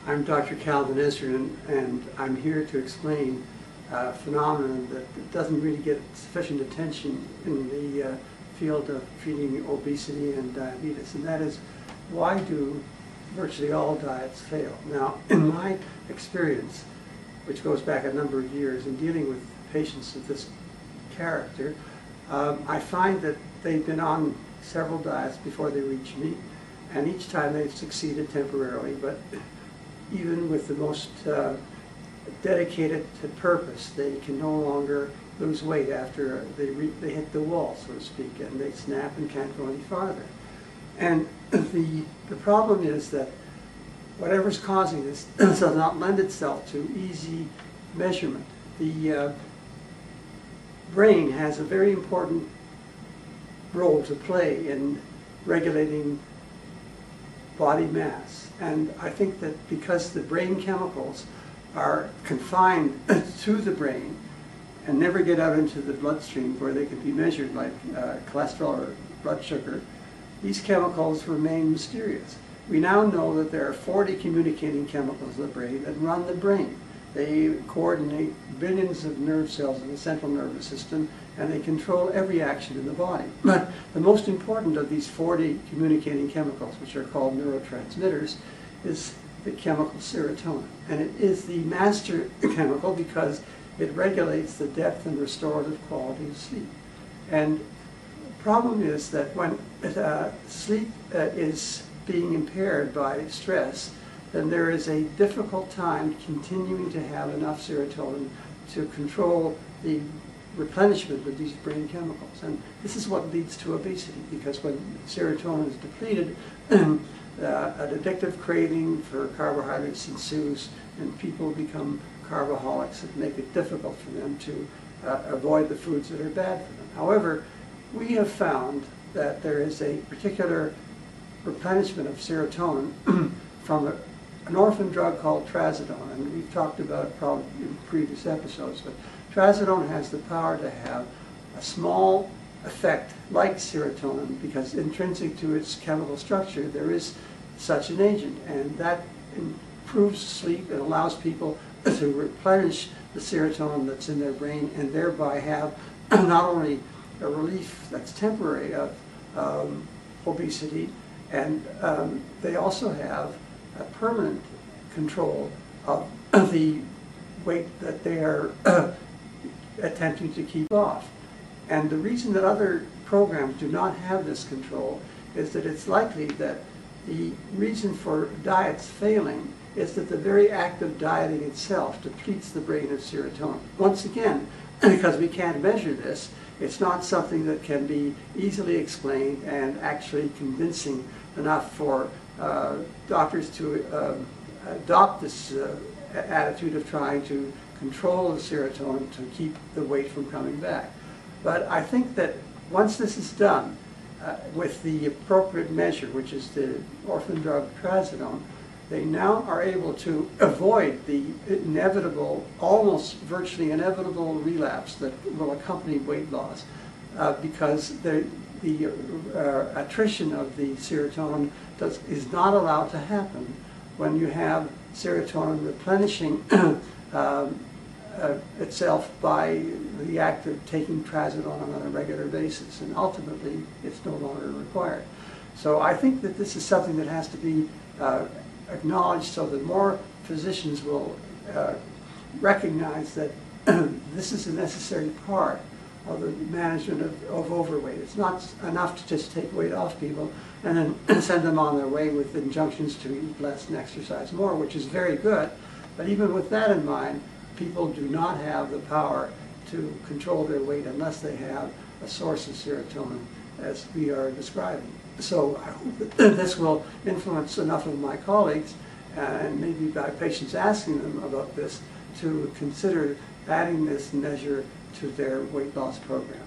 I'm Dr. Calvin Ezrin, and I'm here to explain a phenomenon that doesn't really get sufficient attention in the field of treating obesity and diabetes, and that is, why do virtually all diets fail? Now, in my experience, which goes back a number of years in dealing with patients of this character, I find that they've been on several diets before they reach me, and each time they've succeeded temporarily, but even with the most dedicated to purpose, they can no longer lose weight after they hit the wall, so to speak, and they snap and can't go any farther. And the problem is that whatever's causing this does not lend itself to easy measurement. The brain has a very important role to play in regulating body mass. And I think that because the brain chemicals are confined to the brain and never get out into the bloodstream where they can be measured, like cholesterol or blood sugar, these chemicals remain mysterious. We now know that there are 40 communicating chemicals in the brain that run the brain. They coordinate billions of nerve cells in the central nervous system, and they control every action in the body. But the most important of these 40 communicating chemicals, which are called neurotransmitters, is the chemical serotonin. And it is the master chemical because it regulates the depth and restorative quality of sleep. And the problem is that when sleep is being impaired by stress, then there is a difficult time continuing to have enough serotonin to control the replenishment of these brain chemicals. And this is what leads to obesity, because when serotonin is depleted, an addictive craving for carbohydrates ensues, and people become carboholics and make it difficult for them to avoid the foods that are bad for them. However, we have found that there is a particular replenishment of serotonin from an orphan drug called trazodone, and we've talked about it probably in previous episodes, but trazodone has the power to have a small effect like serotonin because intrinsic to its chemical structure there is such an agent, and that improves sleep and allows people to replenish the serotonin that's in their brain and thereby have not only a relief that's temporary of obesity, and they also have a permanent control of the weight that they are attempting to keep off. And the reason that other programs do not have this control is that it's likely that the reason for diets failing is that the very act of dieting itself depletes the brain of serotonin. Once again, because we can't measure this, it's not something that can be easily explained and actually convincing enough for doctors to adopt this attitude of trying to control the serotonin to keep the weight from coming back. But I think that once this is done with the appropriate measure, which is the orphan drug trazodone, they now are able to avoid the inevitable, almost virtually inevitable relapse that will accompany weight loss because the attrition of the serotonin is not allowed to happen when you have serotonin replenishing itself by the act of taking trazodone on a regular basis, and ultimately it's no longer required. So I think that this is something that has to be acknowledged so that more physicians will recognize that this is a necessary part of the management of overweight. It's not enough to just take weight off people and then send them on their way with injunctions to eat less and exercise more, which is very good. But even with that in mind, people do not have the power to control their weight unless they have a source of serotonin, as we are describing. So I hope that this will influence enough of my colleagues, and maybe by patients asking them about this, to consider adding this measure to their weight loss program.